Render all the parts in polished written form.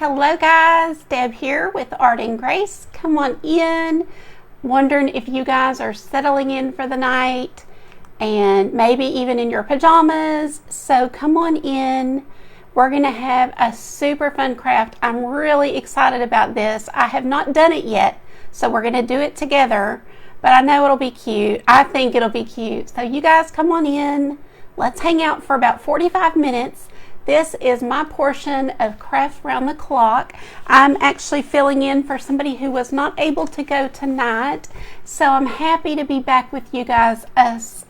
Hello guys, Deb here with Art and Grace. Come on in. Wondering if you guys are settling in for the night and maybe even in your pajamas. So come on in. We're going to have a super fun craft. I'm really excited about this. I have not done it yet, so we're going to do it together. But I know it'll be cute. I think it'll be cute. So you guys come on in. Let's hang out for about 45 minutes. This is my portion of Craft Round the Clock. I'm actually filling in for somebody who was not able to go tonight. So I'm happy to be back with you guys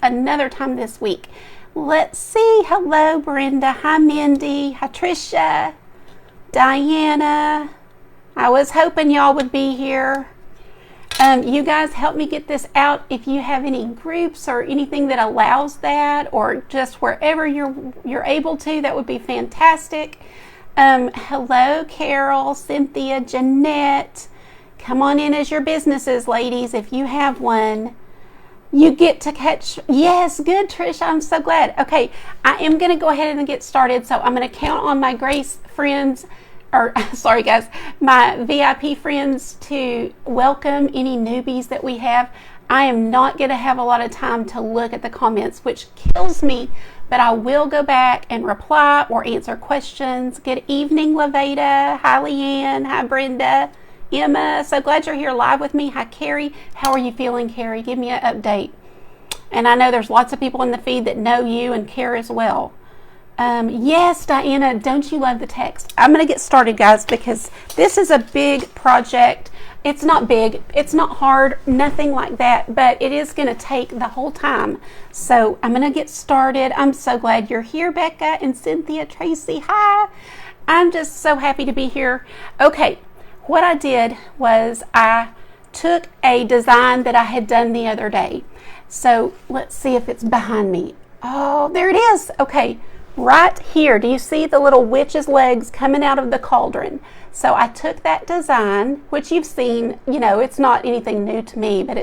another time this week. Let's see. Hello, Brenda. Hi, Mindy. Hi, Trisha. Diana. I was hoping y'all would be here. You guys help me get this out. If you have any groups or anything that allows that, or just wherever you're able to, that would be fantastic. Hello, Carol, Cynthia, Jeanette. Come on in as your businesses, ladies. If you have one, you get to catch. Yes, good, Trish. I'm so glad. Okay, I am going to go ahead and get started. So I'm going to count on my Grace friends. Sorry guys, my VIP friends to welcome any newbies that we have. I am not going to have a lot of time to look at the comments, which kills me, but I will go back and reply or answer questions. Good evening, Laveda. Hi, Leanne. Hi, Brenda. Emma, so glad you're here live with me. Hi, Carrie. How are you feeling, Carrie? Give me an update. And I know there's lots of people in the feed that know you and care as well. Yes, Diana, don't you love the text? I'm going to get started, guys, because this is a big project. It's not big, it's not hard, nothing like that, but it is going to take the whole time. So I'm going to get started. I'm so glad you're here, Becca and Cynthia, Tracy. Hi. I'm just so happy to be here. Okay, what I did was I took a design that I had done the other day. So let's see if it's behind me. Oh, there it is. Okay. Right here, do you see the little witch's legs coming out of the cauldron? So I took that design, which you've seen, you know, it's not anything new to me, but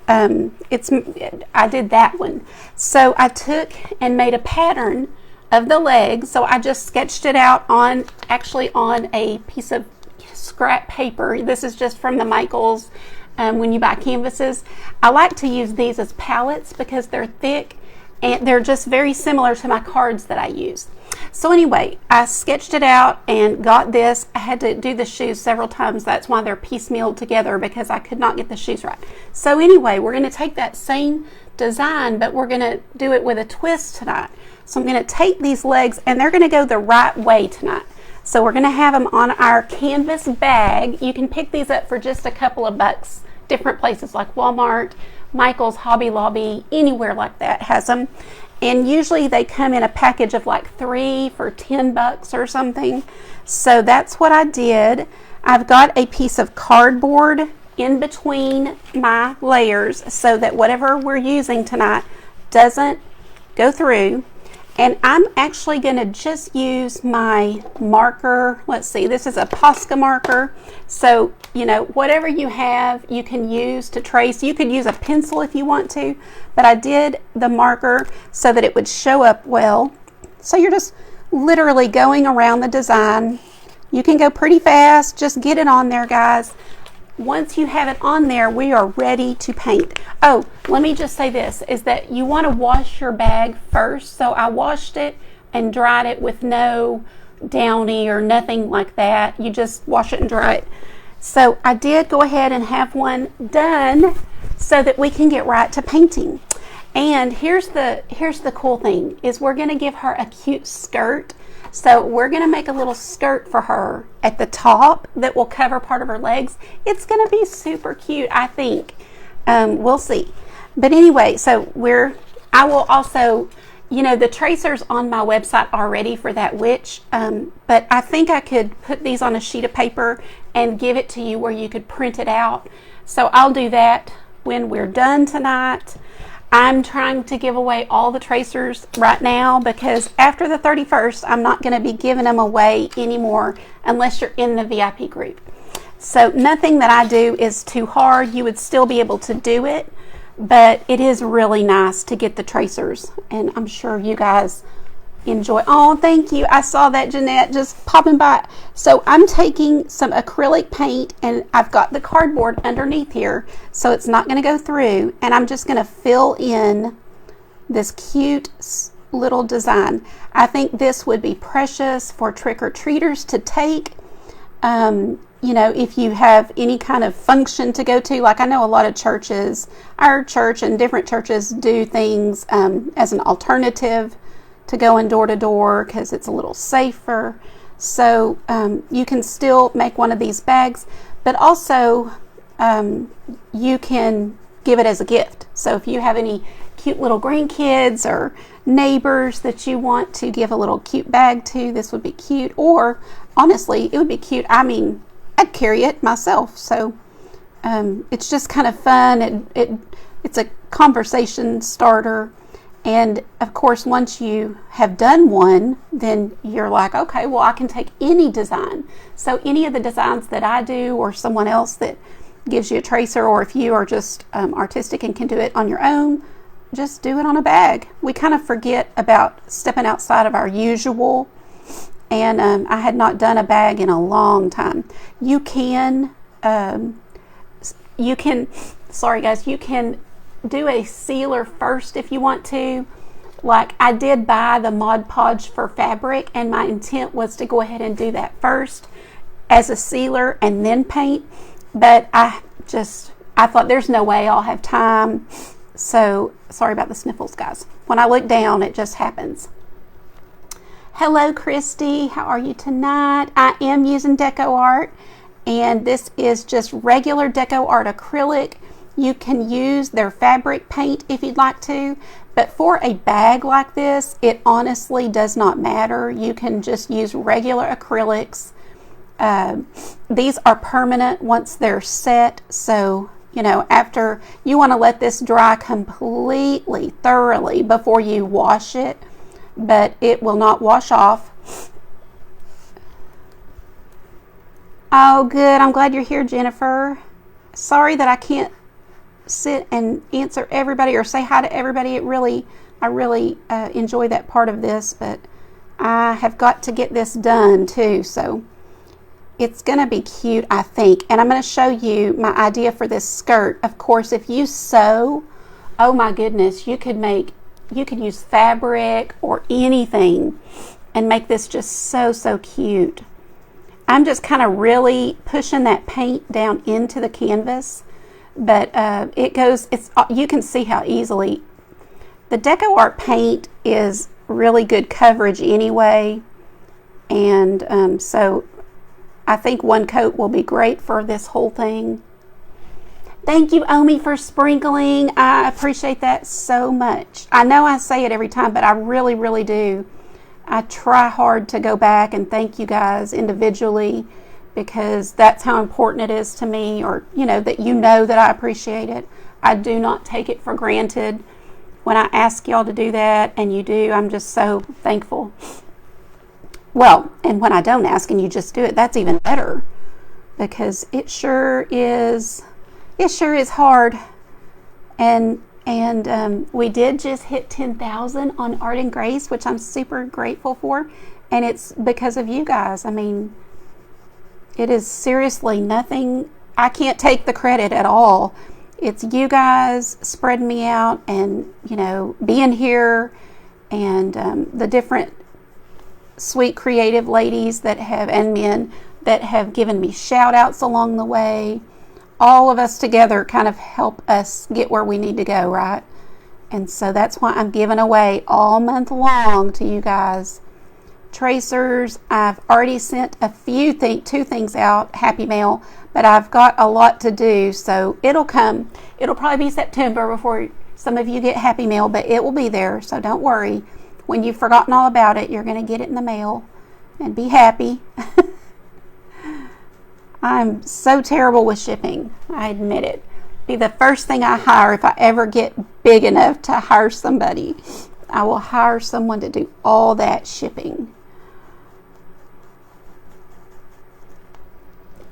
I did that one. So I took and made a pattern of the legs. So I just sketched it out on a piece of scrap paper. This is just from the Michaels when you buy canvases. I like to use these as palettes because they're thick. And they're just very similar to my cards that I use. So anyway, I sketched it out and got this. I had to do the shoes several times. That's why they're piecemealed together, because I could not get the shoes right. So anyway, we're going to take that same design, but we're going to do it with a twist tonight. So I'm going to take these legs, and they're going to go the right way tonight. So we're going to have them on our canvas bag. You can pick these up for just a couple of bucks. Different places like Walmart, Michael's, Hobby Lobby, anywhere like that has them. And usually they come in a package of like 3 for $10 or something. So that's what I did. I've got a piece of cardboard in between my layers so that whatever we're using tonight doesn't go through. And I'm actually going to just use my marker. Let's see, this is a Posca marker. So, you know, whatever you have, you can use to trace. You could use a pencil if you want to, but I did the marker so that it would show up well. So you're just literally going around the design. You can go pretty fast. Just get it on there, guys. Once you have it on there, we are ready to paint. Oh, let me just say this, is that you want to wash your bag first. So I washed it and dried it with no downy or nothing like that. You just wash it and dry it. So I did go ahead and have one done so that we can get right to painting. And here's the cool thing, is we're going to give her a cute skirt. So we're going to make a little skirt for her at the top that will cover part of her legs. It's going to be super cute, I think. We'll see. But anyway, so I will also, you know, the tracers on my website are ready for that witch. But I think I could put these on a sheet of paper and give it to you where you could print it out. So I'll do that when we're done tonight. I'm trying to give away all the tracers right now because after the 31st, I'm not going to be giving them away anymore unless you're in the VIP group. So nothing that I do is too hard. You would still be able to do it, but it is really nice to get the tracers. And I'm sure you guys enjoy. Oh, thank you. I saw that, Jeanette, just popping by. So I'm taking some acrylic paint, and I've got the cardboard underneath here, so it's not going to go through, and I'm just going to fill in this cute little design. I think this would be precious for trick-or-treaters to take. You know, if you have any kind of function to go to, like I know a lot of churches, our church and different churches do things as an alternative to going door to door because it's a little safer. So you can still make one of these bags, but also you can give it as a gift. So if you have any cute little grandkids or neighbors that you want to give a little cute bag to, this would be cute. Or honestly, it would be cute. I mean, I'd carry it myself. So it's just kind of fun. It's a conversation starter. And of course, once you have done one, then you're like, okay, well, I can take any design. So any of the designs that I do, or someone else that gives you a tracer, or if you are just artistic and can do it on your own, just do it on a bag. We kind of forget about stepping outside of our usual. And I had not done a bag in a long time. You can, sorry guys, you can do a sealer first if you want to. Like I did buy the Mod Podge for fabric, and my intent was to go ahead and do that first as a sealer and then paint. But I thought there's no way I'll have time. So sorry about the sniffles, guys. When I look down, it just happens. Hello, Christy. How are you tonight? I am using DecoArt, and this is just regular DecoArt acrylic. You can use their fabric paint if you'd like to, but for a bag like this, it honestly does not matter. You can just use regular acrylics. These are permanent once they're set, so you know, after you want to let this dry completely, thoroughly before you wash it, but it will not wash off. Oh, good. I'm glad you're here, Jennifer. Sorry that I can't sit and answer everybody or say hi to everybody. I really enjoy that part of this, but I have got to get this done too, so it's going to be cute, I think. And I'm going to show you my idea for this skirt. Of course, if you sew, oh my goodness, you could use fabric or anything and make this just so cute. I'm just kind of really pushing that paint down into the canvas, but you can see how easily the DecoArt paint is really good coverage anyway, and so I think one coat will be great for this whole thing. Thank you, Omi, for sprinkling. I appreciate that so much. I know I say it every time, but I really do. I try hard to go back and thank you guys individually, because that's how important it is to me, or that that I appreciate it. I do not take it for granted when I ask y'all to do that, and you do. I'm just so thankful. Well, and when I don't ask and you just do it, that's even better, because it sure is hard. And we did just hit 10,000 on Art and Grace, which I'm super grateful for, and it's because of you guys. I mean, it is seriously nothing. I can't take the credit at all. It's you guys spreading me out, and being here, and the different sweet creative ladies and men that have given me shout outs along the way. All of us together kind of help us get where we need to go, right? And so that's why I'm giving away all month long to you guys tracers. I've already sent two things out, Happy Mail, but I've got a lot to do, so it'll probably be September before some of you get Happy Mail, but it will be there, so don't worry. When you've forgotten all about it, you're going to get it in the mail and be happy. I'm so terrible with shipping. I admit it. Be the first thing I hire if I ever get big enough to hire somebody. I will hire someone to do all that shipping.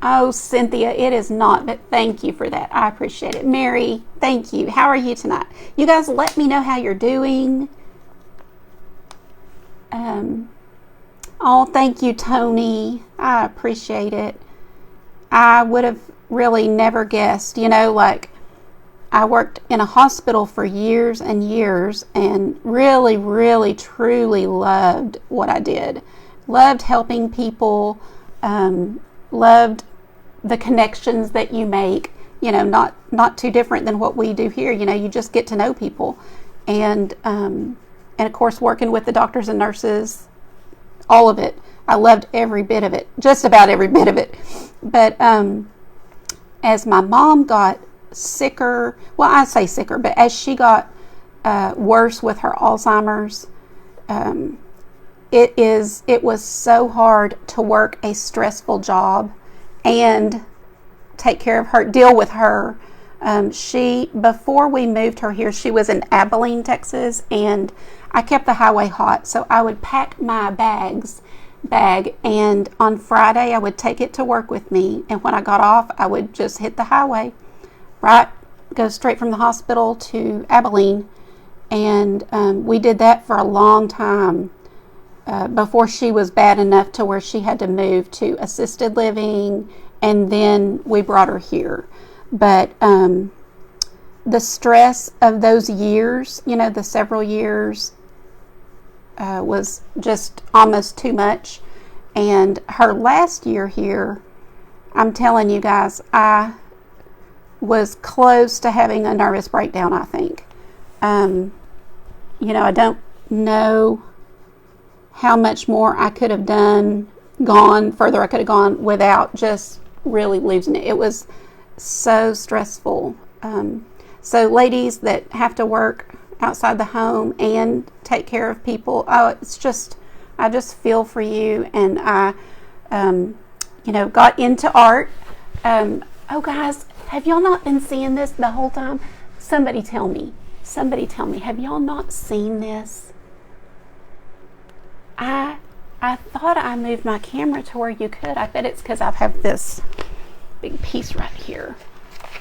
Oh, Cynthia, it is not, but thank you for that. I appreciate it. Mary, thank you. How are you tonight? You guys let me know how you're doing. Oh, thank you, Tony. I appreciate it. I would have really never guessed, like I worked in a hospital for years and years and really, really, truly loved what I did. Loved helping people, loved the connections that you make, not too different than what we do here. You just get to know people. And of course, working with the doctors and nurses, all of it. I loved every bit of it, just about every bit of it. But as my mom got sicker, well, I say sicker, but as she got worse with her Alzheimer's, it was so hard to work a stressful job and take care of her, deal with her. Before we moved her here, she was in Abilene, Texas, and I kept the highway hot, so I would pack my bag, and on Friday I would take it to work with me, and when I got off, I would just hit the highway, right, go straight from the hospital to Abilene, and we did that for a long time before she was bad enough to where she had to move to assisted living, and then we brought her here. But the stress of those years, the several years, was just almost too much. And her last year here, I'm telling you guys, I was close to having a nervous breakdown, I think. I don't know how much more I could have further I could have gone without just really losing it. It was so stressful. So ladies that have to work outside the home and take care of people, I just feel for you. And I, got into art. Oh guys, have y'all not been seeing this the whole time? Somebody tell me, have y'all not seen this? I thought I moved my camera to where you could. I bet it's because I have this big piece right here.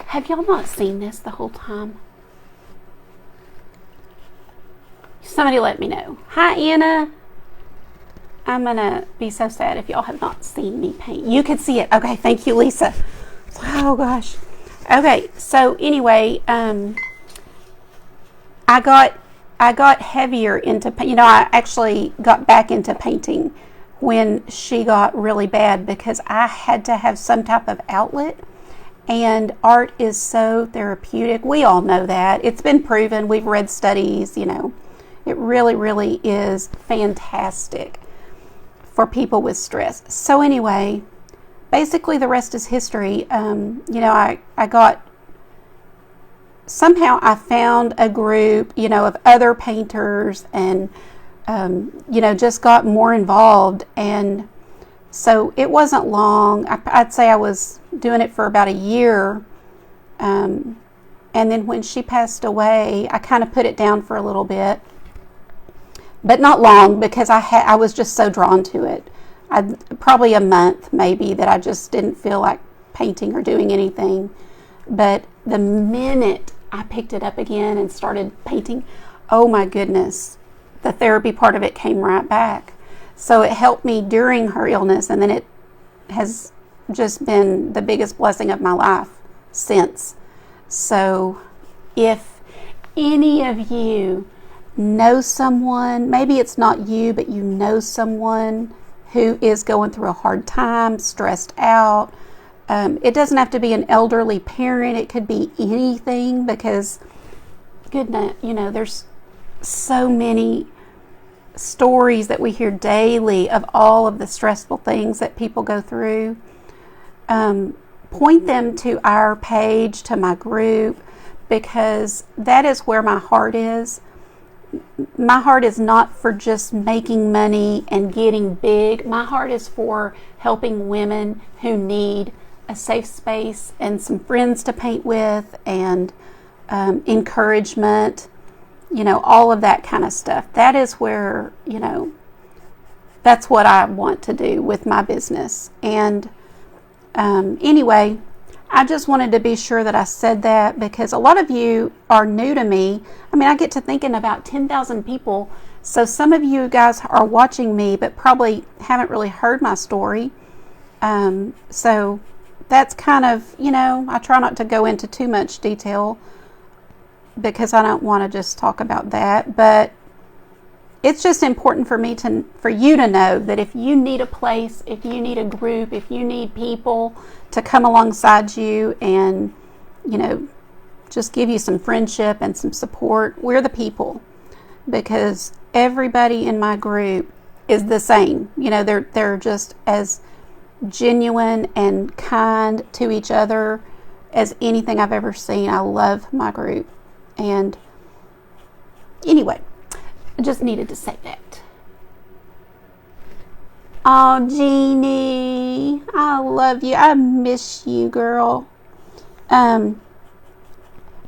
Have y'all not seen this the whole time? Somebody let me know. Hi, Anna. I'm going to be so sad if y'all have not seen me paint. You could see it. Okay, thank you, Lisa. Oh, gosh. Okay, so anyway, I got heavier into, I actually got back into painting when she got really bad because I had to have some type of outlet, and art is so therapeutic. We all know that. It's been proven. We've read studies, it really, really is fantastic for people with stress. So anyway, basically the rest is history. Somehow I found a group, of other painters and, just got more involved. And so it wasn't long. I'd say I was doing it for about a year. And then when she passed away, I kind of put it down for a little bit, but not long because I was just so drawn to it. Probably a month maybe that I just didn't feel like painting or doing anything. But the minute I picked it up again and started painting, oh my goodness, the therapy part of it came right back. So it helped me during her illness, and then it has just been the biggest blessing of my life since. So if any of you know someone, maybe it's not you, but you know someone who is going through a hard time, stressed out, it doesn't have to be an elderly parent. It could be anything, because goodness, there's so many stories that we hear daily of all of the stressful things that people go through. Point them to our page, to my group, because that is where my heart is. My heart is not for just making money and getting big. My heart is for helping women who need a safe space and some friends to paint with, and encouragement, all of that kind of stuff. That is where, that's what I want to do with my business. And anyway, I just wanted to be sure that I said that, because a lot of you are new to me. I mean, I get to thinking about 10,000 people So some of you guys are watching me, but probably haven't really heard my story. So that's kind of, I try not to go into too much detail because I don't want to just talk about that. But it's just important for you to know that if you need a place, if you need a group, if you need people to come alongside you and, just give you some friendship and some support, we're the people. Because everybody in my group is the same. They're just as genuine and kind to each other as anything I've ever seen. I love my group. And anyway, I just needed to say that. Oh, Jeannie, I love you. I miss you, girl.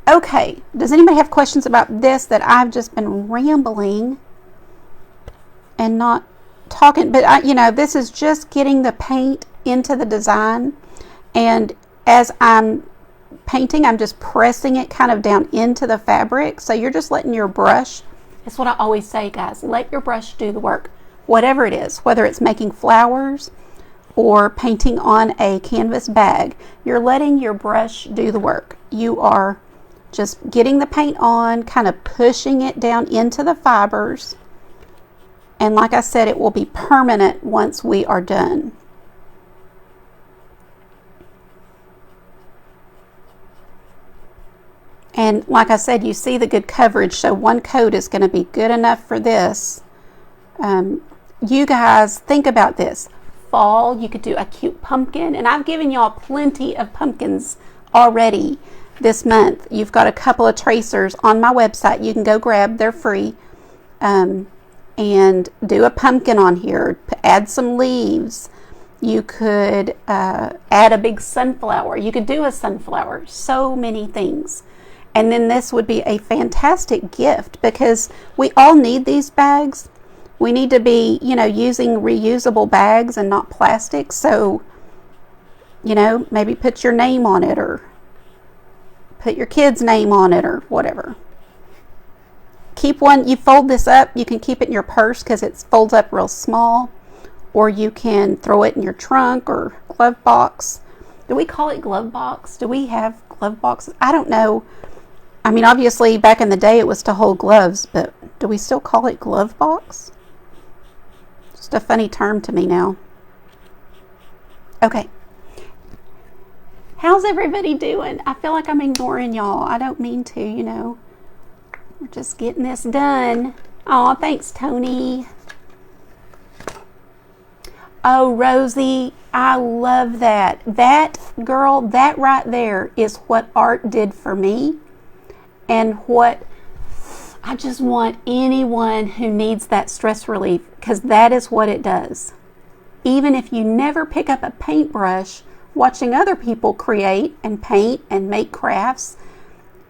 Okay, does anybody have questions about this that I've just been rambling and not talking? But, this is just getting the paint into the design. And as I'm painting, I'm just pressing it kind of down into the fabric. So you're just letting your brush, that's what I always say, guys, let your brush do the work. Whatever it is, whether it's making flowers or painting on a canvas bag, you're letting your brush do the work. You are just getting the paint on, kind of pushing it down into the fibers. And like I said, it will be permanent once we are done. And like I said, you see the good coverage, so one coat is going to be good enough for this. You guys, think about this. Fall, you could do a cute pumpkin, and I've given y'all plenty of pumpkins already this month. You've got a couple of tracers on my website you can go grab. They're free. And do a pumpkin on here. Add some leaves. You could add a big sunflower. You could do a sunflower. So many things. And then this would be a fantastic gift because we all need these bags. We need to be, using reusable bags and not plastic. So, maybe put your name on it or put your kid's name on it or whatever. Keep one, you fold this up, you can keep it in your purse because it folds up real small, or you can throw it in your trunk or glove box. Do we call it glove box? Do we have glove boxes? I don't know. I mean, obviously back in the day it was to hold gloves, but do we still call it glove box? Just a funny term to me now. Okay. How's everybody doing? I feel like I'm ignoring y'all. I don't mean to, We're just getting this done. Aw, thanks, Tony. Oh, Rosie, I love that. That, girl, that right there is what art did for me. And what I just want anyone who needs that stress relief, because that is what it does. Even if you never pick up a paintbrush, watching other people create and paint and make crafts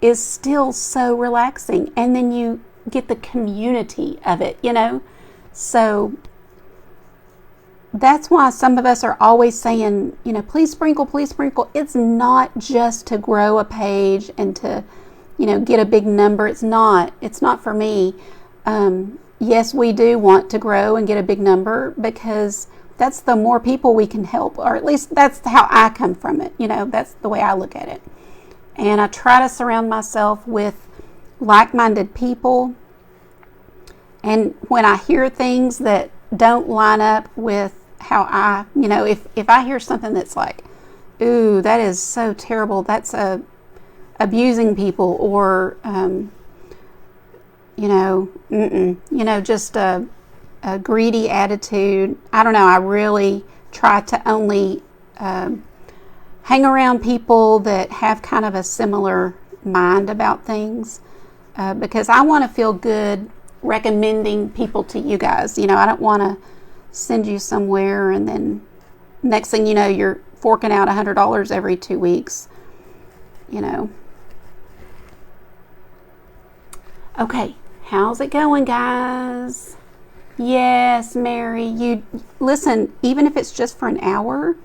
is still so relaxing. And then you get the community of it, So that's why some of us are always saying, please sprinkle, please sprinkle. It's not just to grow a page and to, get a big number. It's not for me. Yes, we do want to grow and get a big number because that's the more people we can help, or at least that's how I come from it. That's the way I look at it. And I try to surround myself with like-minded people. And when I hear things that don't line up with how I, if I hear something that's like, ooh, that is so terrible, that's abusing people, or, just a greedy attitude. I don't know. I really try to only hang around people that have kind of a similar mind about things because I want to feel good recommending people to you guys. I don't want to send you somewhere and then next thing you know, you're forking out $100 every 2 weeks. Okay, how's it going, guys? Yes, Mary, you listen, even if it's just for an hour,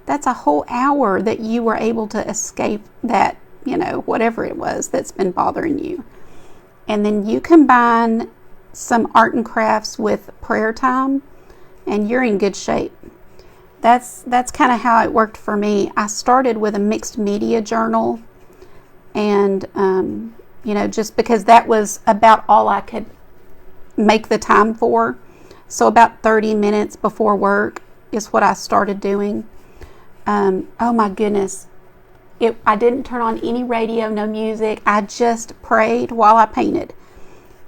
that's a whole hour that you were able to escape that, whatever it was that's been bothering you. And then you combine some art and crafts with prayer time, and you're in good shape. That's kind of how it worked for me. I started with a mixed media journal, and just because that was about all I could make the time for. So about 30 minutes before work is what I started doing. Oh my goodness. I didn't turn on any radio, no music. I just prayed while I painted.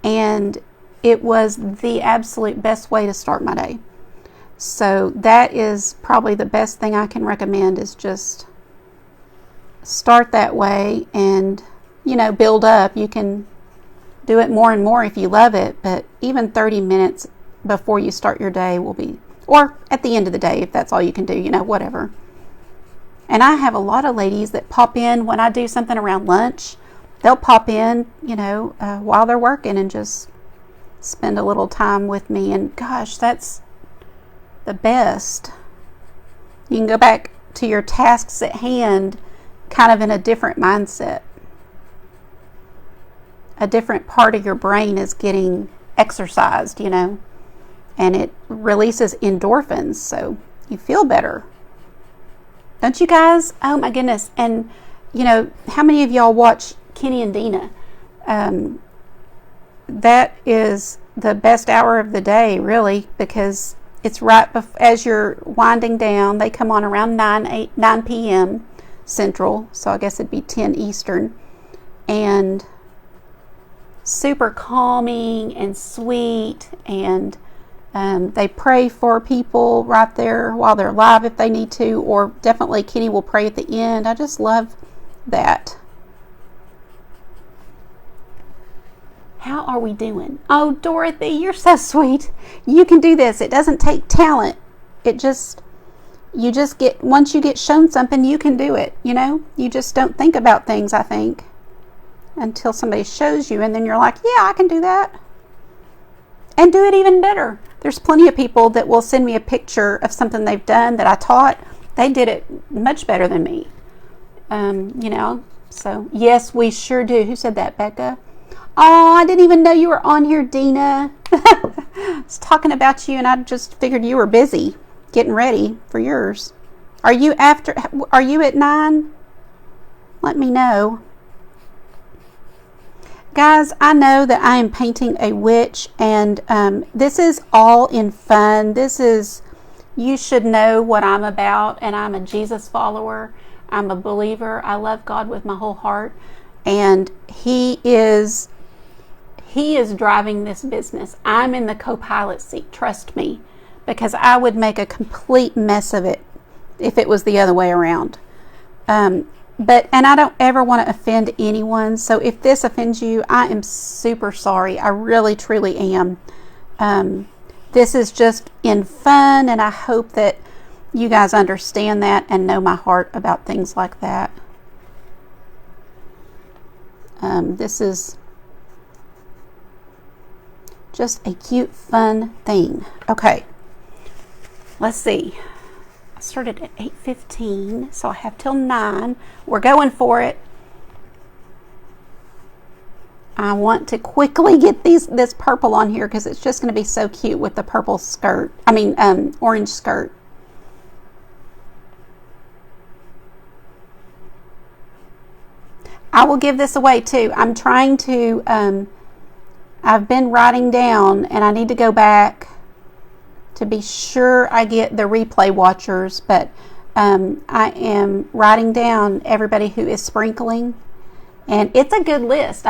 And it was the absolute best way to start my day. So that is probably the best thing I can recommend, is just start that way and, build up. You can do it more and more if you love it, but even 30 minutes before you start your day will be, or at the end of the day, if that's all you can do, whatever. And I have a lot of ladies that pop in when I do something around lunch. They'll pop in, while they're working and just spend a little time with me. And gosh, that's the best. You can go back to your tasks at hand kind of in a different mindset. A different part of your brain is getting exercised, and it releases endorphins, so you feel better. Don't you guys? Oh my goodness. And how many of y'all watch Kenny and Dina? That is the best hour of the day, really, because it's right as you're winding down. They come on around 9 p.m. Central, so I guess it'd be 10 Eastern, and super calming and sweet, and they pray for people right there while they're live if they need to, or definitely Kenny will pray at the end. I just love that. How are we doing? Oh, Dorothy, you're so sweet. You can do this. It doesn't take talent. Once you get shown something, you can do it. You just don't think about things, I think, until somebody shows you, and then you're like, yeah, I can do that. And do it even better. There's plenty of people that will send me a picture of something they've done that I taught. They did it much better than me. So yes, we sure do. Who said that, Becca? Oh, I didn't even know you were on here, Dina. I was talking about you, and I just figured you were busy getting ready for yours. Are you at 9? Let me know. Guys, I know that I am painting a witch, and this is all in fun. You should know what I'm about, and I'm a Jesus follower. I'm a believer. I love God with my whole heart, and He is driving this business. I'm in the co-pilot seat, trust me, because I would make a complete mess of it if it was the other way around. And I don't ever want to offend anyone, so if this offends you, I am super sorry. I really, truly am. This is just in fun, and I hope that you guys understand that and know my heart about things like that. This is just a cute, fun thing. Okay, let's see. I started at 8:15, so I have till 9. We're going for it. I want to quickly get this purple on here because it's just going to be so cute with the purple skirt. Orange skirt. I will give this away too. I'm trying to, I've been writing down, and I need to go back to be sure I get the replay watchers, but I am writing down everybody who is sprinkling, and it's a good list.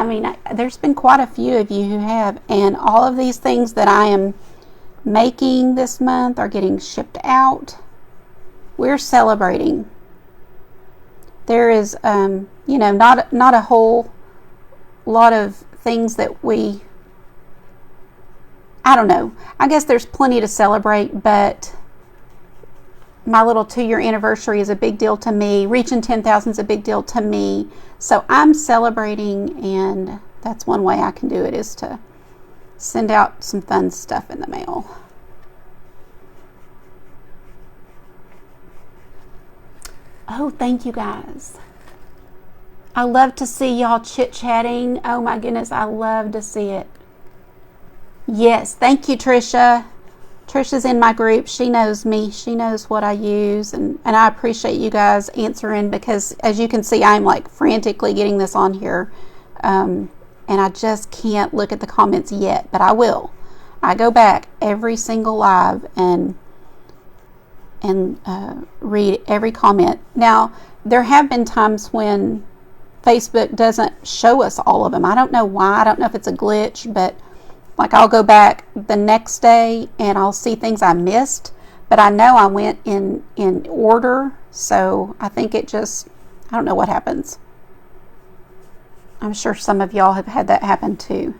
There's been quite a few of you who have, and all of these things that I am making this month are getting shipped out. We're celebrating. There is, not a whole lot of things that I don't know. I guess there's plenty to celebrate, but my little 2-year anniversary is a big deal to me. Reaching 10,000 is a big deal to me. So I'm celebrating, and that's one way I can do it, is to send out some fun stuff in the mail. Oh, thank you guys. I love to see y'all chit-chatting. Oh my goodness, I love to see it. Yes, thank you, Trisha. Trisha's in my group. She knows me. She knows what I use, and I appreciate you guys answering, because as you can see, I'm like frantically getting this on here, and I just can't look at the comments yet, but I will. I go back every single live and read every comment. Now, there have been times when Facebook doesn't show us all of them. I don't know why. I don't know if it's a glitch, but like I'll go back the next day and I'll see things I missed, but I know I went in order, so I think it just, I don't know what happens. I'm sure some of y'all have had that happen too.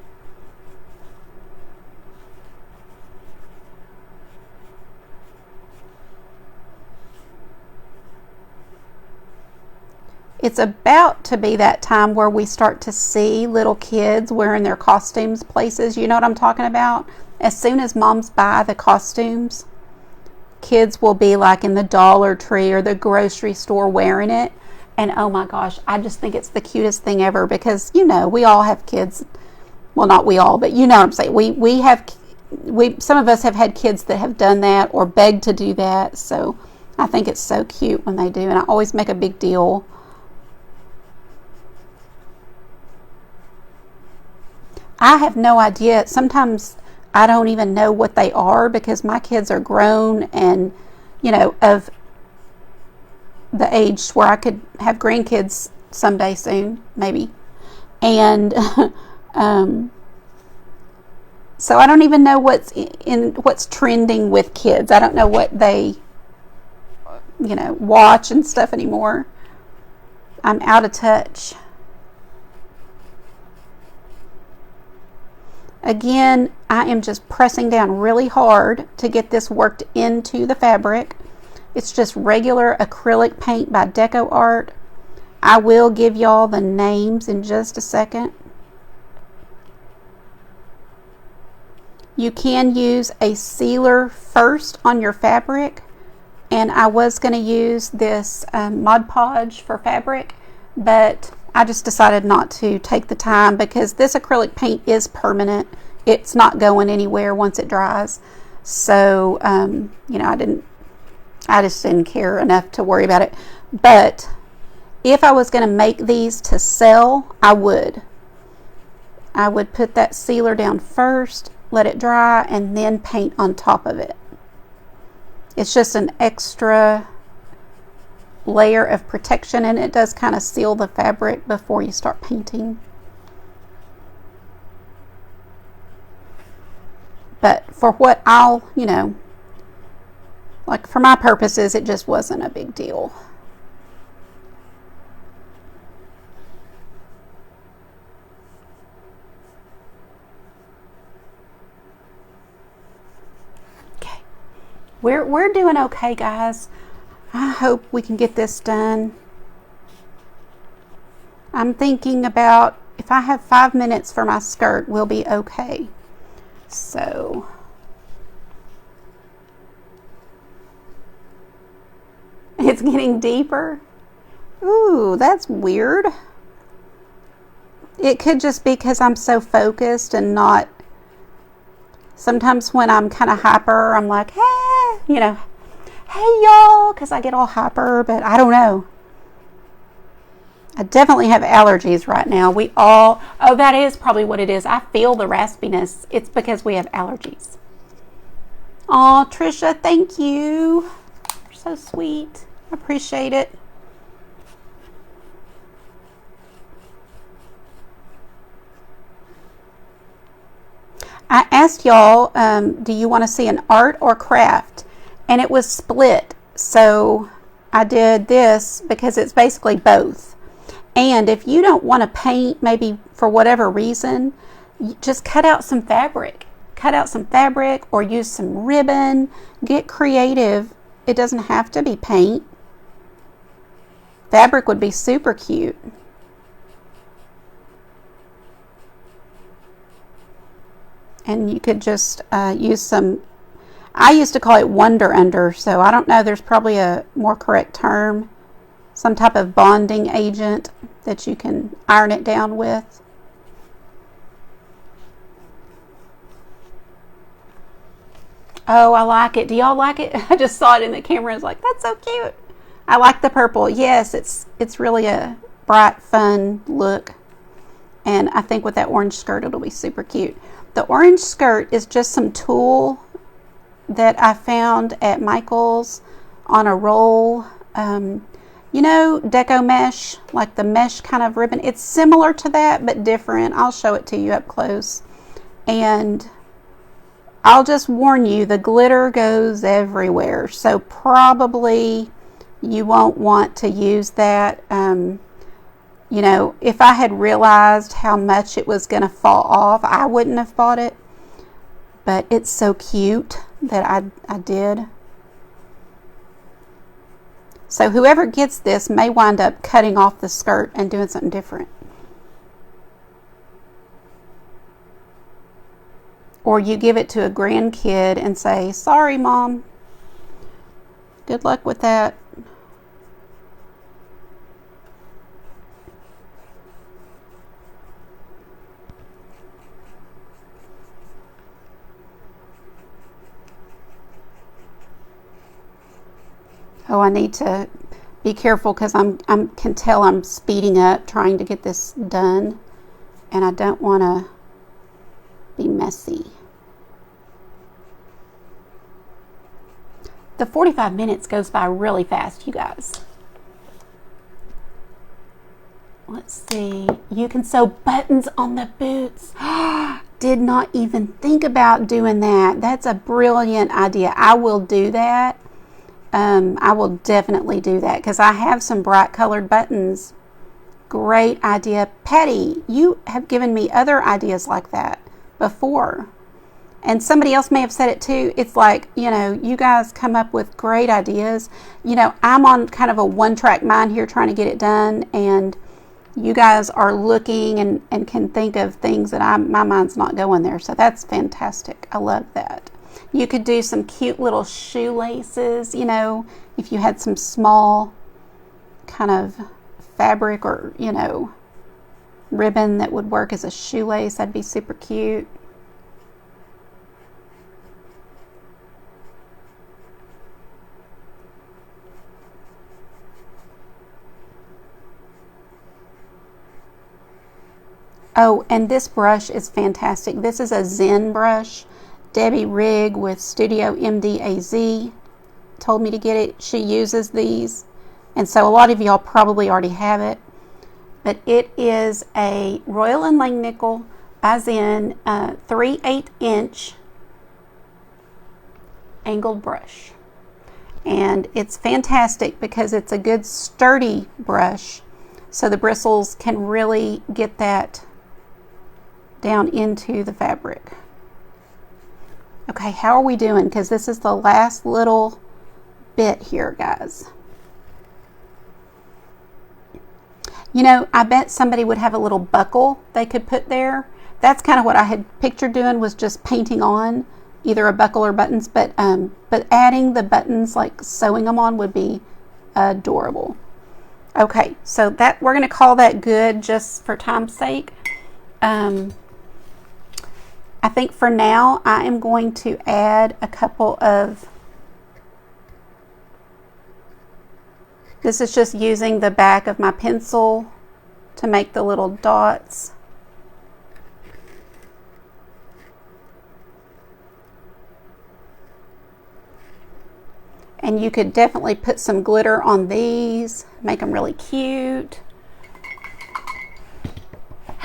It's about to be that time where we start to see little kids wearing their costumes places. You know what I'm talking about? As soon as moms buy the costumes, kids will be like in the Dollar Tree or the grocery store wearing it. And oh my gosh, I just think it's the cutest thing ever, because, you know, we all have kids. Well, not we all, but you know what I'm saying. Some of us have had kids that have done that or begged to do that. So I think it's so cute when they do. And I always make a big deal. I have no idea. Sometimes I don't even know what they are, because my kids are grown and, you know, of the age where I could have grandkids someday soon, maybe. And so I don't even know what's trending with kids. I don't know what they, you know, watch and stuff anymore. I'm out of touch. Again, I am just pressing down really hard to get this worked into the fabric. It's just regular acrylic paint by Deco Art. I will give y'all the names in just a second. You can use a sealer first on your fabric, and I was going to use this Mod Podge for fabric, but I just decided not to take the time, because this acrylic paint is permanent. It's not going anywhere once it dries. So, you know, I just didn't care enough to worry about it. But if I was going to make these to sell, I would put that sealer down first, let it dry, and then paint on top of it. It's just an extra layer of protection, and it does kind of seal the fabric before you start painting. But for what I'll, you know, like for my purposes, it just wasn't a big deal. Okay. We're doing okay, guys. I hope we can get this done. I'm thinking about, if I have 5 minutes for my skirt, we'll be okay. So it's getting deeper. Ooh, that's weird. It could just be because I'm so focused and not. Sometimes when I'm kind of hyper, I'm like, hey, you know, hey y'all, because I get all hyper, but I don't know. I definitely have allergies right now. That is probably what it is. I feel the raspiness. It's because we have allergies. Aw, Trisha, thank you. You're so sweet. I appreciate it. I asked y'all, do you want to see an art or craft? And it was split. So I did this because it's basically both. And if you don't want to paint, maybe for whatever reason, just cut out some fabric. Cut out some fabric or use some ribbon. Get creative. It doesn't have to be paint. Fabric would be super cute. And you could just use some, I used to call it Wonder Under, so I don't know, there's probably a more correct term. Some type of bonding agent that you can iron it down with. Oh, I like it. Do y'all like it? I just saw it in the camera. I was like, that's so cute. I like the purple. Yes, it's really a bright, fun look. And I think with that orange skirt, it'll be super cute. The orange skirt is just some tulle that I found at Michael's on a roll. You know, deco mesh, like the mesh kind of ribbon. It's similar to that, but different. I'll show it to you up close. And I'll just warn you, the glitter goes everywhere. So probably you won't want to use that. You know, if I had realized how much it was going to fall off, I wouldn't have bought it. But it's so cute that I did. So whoever gets this may wind up cutting off the skirt and doing something different. Or you give it to a grandkid and say, sorry, Mom. Good luck with that. Oh, I need to be careful because I can tell I'm speeding up trying to get this done, and I don't want to be messy. The 45 minutes goes by really fast, you guys. Let's see. You can sew buttons on the boots. Did not even think about doing that. That's a brilliant idea. I will do that. I will definitely do that because I have some bright colored buttons. Great idea. Patty, you have given me other ideas like that before. And somebody else may have said it too. It's like, you know, you guys come up with great ideas. You know, I'm on kind of a one-track mind here trying to get it done. And you guys are looking and can think of things that my mind's not going there. So that's fantastic. I love that. You could do some cute little shoelaces, you know, if you had some small kind of fabric or, you know, ribbon that would work as a shoelace. That'd be super cute. Oh, and this brush is fantastic. This is a Zen brush. Debbie Rigg with Studio MDAZ told me to get it. She uses these, and so a lot of y'all probably already have it. But it is a Royal and Langnickel by Zen 3/8 inch angled brush. And it's fantastic because it's a good sturdy brush, so the bristles can really get that down into the fabric. Okay, how are we doing? Because this is the last little bit here, guys. You know, I bet somebody would have a little buckle they could put there. That's kind of what I had pictured doing, was just painting on either a buckle or buttons, but adding the buttons, like sewing them on, would be adorable. Okay, so that we're going to call that good just for time's sake. I think for now I am going to add a couple of, this is just using the back of my pencil to make the little dots. And you could definitely put some glitter on these, make them really cute.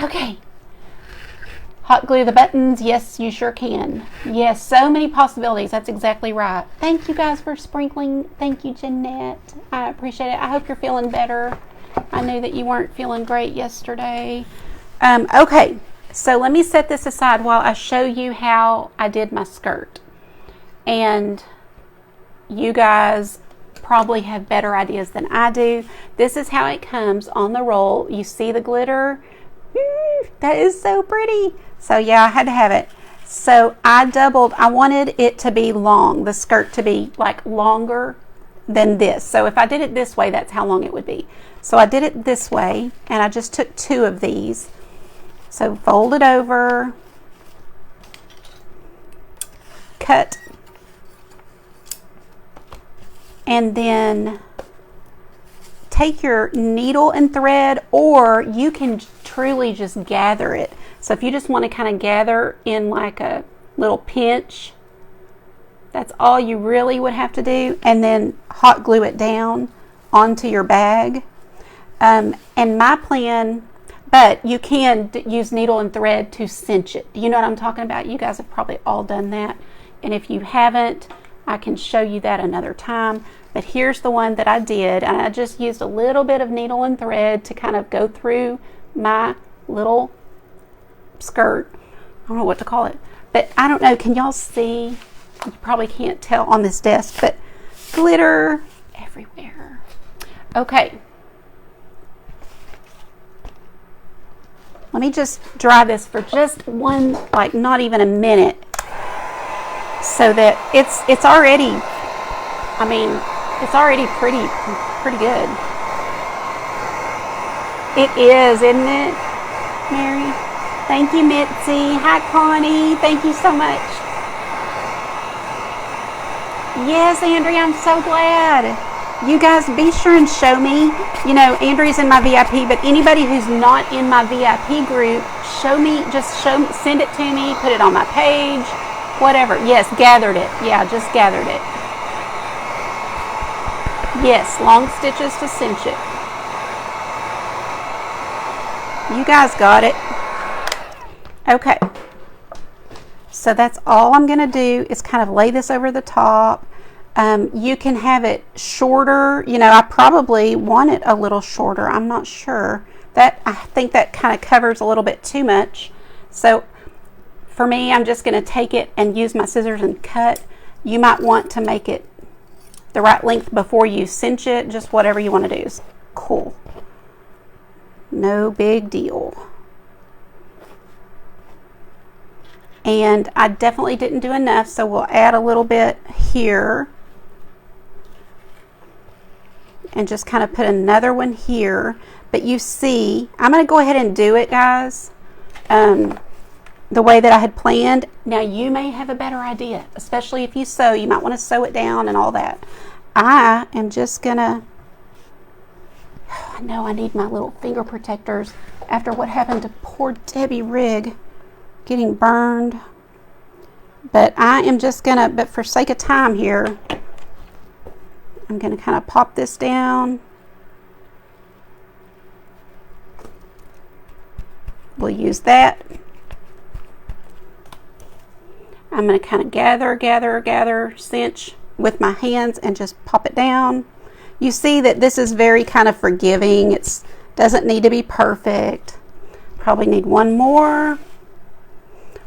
Okay. Hot glue the buttons. Yes, you sure can. Yes, so many possibilities. That's exactly right. Thank you guys for sprinkling. Thank you, Jeanette. I appreciate it. I hope you're feeling better. I knew that you weren't feeling great yesterday. Okay, so let me set this aside while I show you how I did my skirt. And you guys probably have better ideas than I do. This is how it comes on the roll. You see the glitter? That is so pretty. So yeah, I had to have it. So I wanted it to be long, the skirt to be like longer than this. So if I did it this way, that's how long it would be. So I did it this way, and I just took 2 of these. So fold it over, cut and then take your needle and thread, or you can truly just gather it. So if you just want to kind of gather in like a little pinch, that's all you really would have to do, and then hot glue it down onto your bag. And my plan, but you can use needle and thread to cinch it. You know what I'm talking about? You guys have probably all done that. And if you haven't, I can show you that another time. But here's the one that I did, and I just used a little bit of needle and thread to kind of go through my little skirt. I don't know what to call it, but I don't know. Can y'all see? You probably can't tell on this desk, but glitter everywhere. Okay. Let me just dry this for just one, like not even a minute, so that it's already, I mean, it's already pretty good. It is, isn't it, Mary? Thank you, Mitzi. Hi, Connie. Thank you so much. Yes, Andrea, I'm so glad. You guys be sure and show me. You know, Andrea's in my VIP, but anybody who's not in my VIP group, send it to me, put it on my page, whatever. Yes, gathered it. Yeah, just gathered it. Yes, long stitches to cinch it. You guys got it. Okay. So that's all I'm going to do is kind of lay this over the top. You can have it shorter. You know, I probably want it a little shorter. I'm not sure. I think that kind of covers a little bit too much. So for me, I'm just going to take it and use my scissors and cut. You might want to make it the right length before you cinch it. Just whatever you want to do is cool. No big deal. And I definitely didn't do enough, so we'll add a little bit here. And just kind of put another one here. But you see, I'm going to go ahead and do it, guys, the way that I had planned. Now, you may have a better idea, especially if you sew. You might want to sew it down and all that. I am just going to, I know I need my little finger protectors after what happened to poor Debbie Rigg getting burned. But I am just going to, but for sake of time here, I'm going to kind of pop this down. We'll use that. I'm going to kind of gather, cinch with my hands and just pop it down. You see that this is very kind of forgiving. It doesn't need to be perfect. Probably need one more.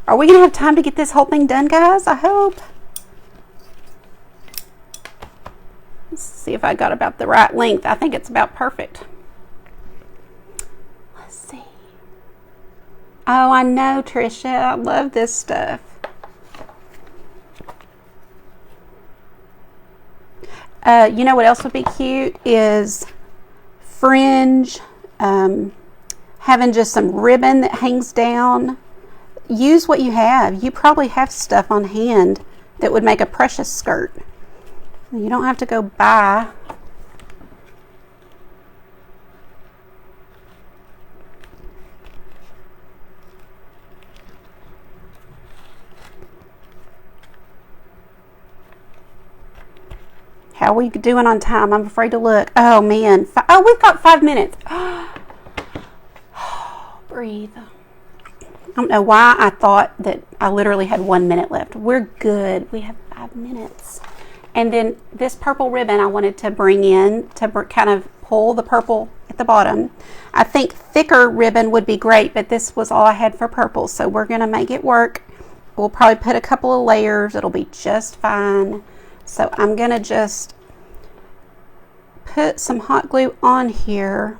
Are we going to have time to get this whole thing done, guys? I hope. Let's see if I got about the right length. I think it's about perfect. Let's see. Oh, I know, Trisha. I love this stuff. You know what else would be cute is fringe, having just some ribbon that hangs down. Use what you have. You probably have stuff on hand that would make a precious skirt. You don't have to go buy. How are we doing on time? I'm afraid to look. Oh, man. Oh, we've got 5 minutes. Breathe. I don't know why I thought that I literally had 1 minute left. We're good. We have 5 minutes. And then this purple ribbon I wanted to bring in to kind of pull the purple at the bottom. I think thicker ribbon would be great, but this was all I had for purple. So we're going to make it work. We'll probably put a couple of layers. It'll be just fine. So I'm going to just put some hot glue on here.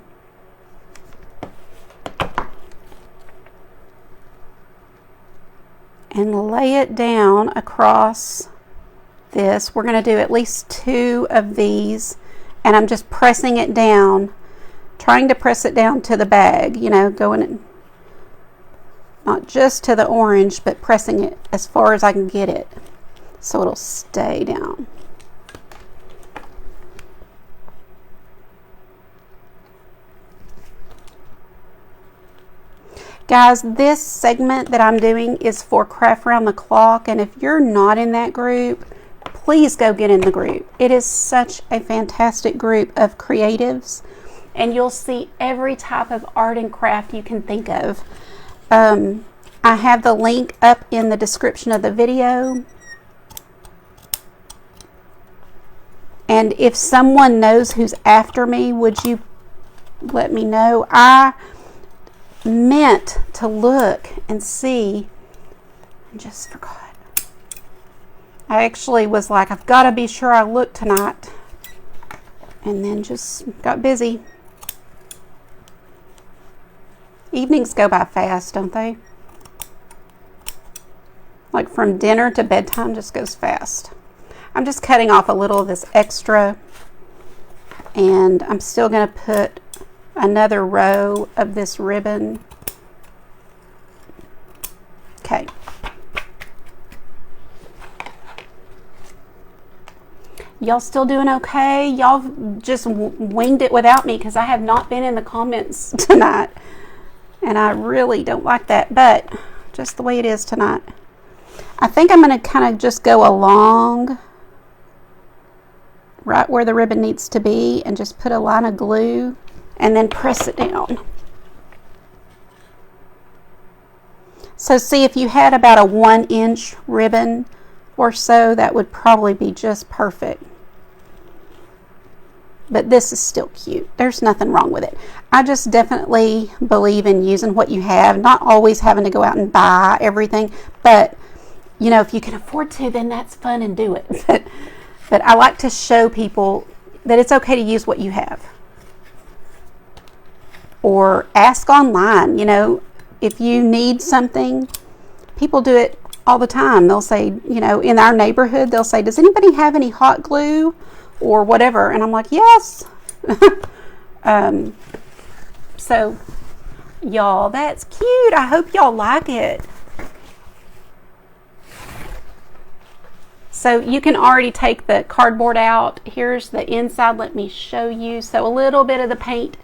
And lay it down across this. We're going to do at least 2 of these. And I'm just pressing it down, trying to press it down to the bag, you know, going in, not just to the orange, but pressing it as far as I can get it so it'll stay down. Guys, this segment that I'm doing is for Craft Around the Clock, and if you're not in that group, please go get in the group. It is such a fantastic group of creatives, and you'll see every type of art and craft you can think of. I have the link up in the description of the video. And if someone knows who's after me, would you let me know? I meant to look and see and just forgot. I actually was like, I've got to be sure I look tonight, and then just got busy. Evenings go by fast, don't they? Like from dinner to bedtime just goes fast. I'm just cutting off a little of this extra, and I'm still going to put another row of this ribbon. Okay. Y'all still doing okay? Y'all just winged it without me because I have not been in the comments tonight, and I really don't like that, but just the way it is tonight. I think I'm going to kind of just go along right where the ribbon needs to be and just put a line of glue and then press it down. So see, if you had about a 1-inch ribbon or so, that would probably be just perfect. But this is still cute. There's nothing wrong with it. I just definitely believe in using what you have, not always having to go out and buy everything, but you know, if you can afford to, then that's fun and do it. But I like to show people that it's okay to use what you have. Or ask online, you know, if you need something, people do it all the time. They'll say, you know, in our neighborhood, they'll say, does anybody have any hot glue or whatever? And I'm like, yes. So, y'all, that's cute. I hope y'all like it. So you can already take the cardboard out. Here's the inside. Let me show you. So a little bit of the paint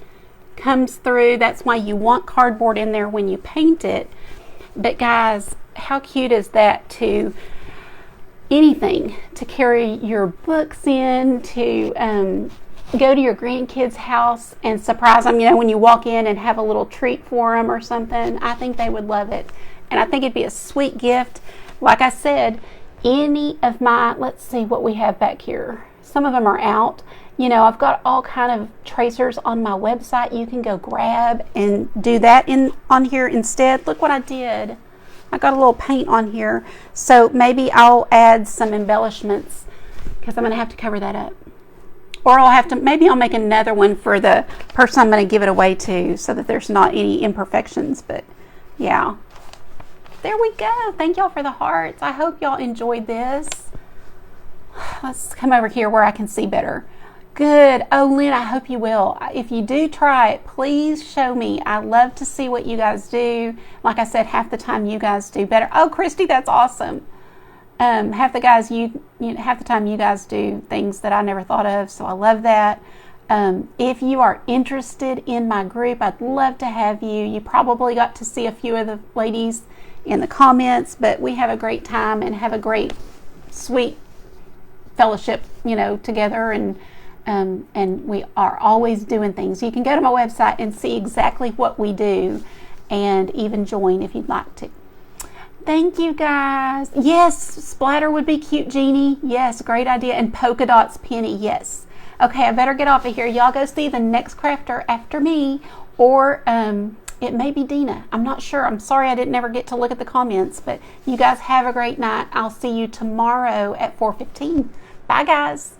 comes through. That's why you want cardboard in there when you paint it. But guys, how cute is that? To anything, to carry your books in, to go to your grandkids' house and surprise them, you know, when you walk in and have a little treat for them or something. I think they would love it. And I think it'd be a sweet gift. Like I said, any of my, let's see what we have back here. Some of them are out. You know, I've got all kind of tracers on my website. You can go grab and do that on here instead. Look what I did. I got a little paint on here. So maybe I'll add some embellishments because I'm going to have to cover that up. Or I'll have to, maybe I'll make another one for the person I'm going to give it away to so that there's not any imperfections. But yeah. There we go. Thank y'all for the hearts. I hope y'all enjoyed this. Let's come over here where I can see better. Good. Oh, Lynn, I hope you will. If you do try it, please show me. I love to see what you guys do. Like I said, half the time you guys do better. Oh, Christy, that's awesome. Half the time you guys do things that I never thought of, so I love that. If you are interested in my group, I'd love to have you. You probably got to see a few of the ladies in the comments, but we have a great time and have a great, sweet fellowship, you know, together, and we are always doing things. You can go to my website and see exactly what we do and even join if you'd like to. Thank you, guys. Yes, splatter would be cute, Jeannie. Yes, great idea. And polka dots, Penny. Yes. Okay, I better get off of here. Y'all go see the next crafter after me, or it may be Dina. I'm not sure. I'm sorry I didn't ever get to look at the comments, but you guys have a great night. I'll see you tomorrow at 4:15. Bye, guys.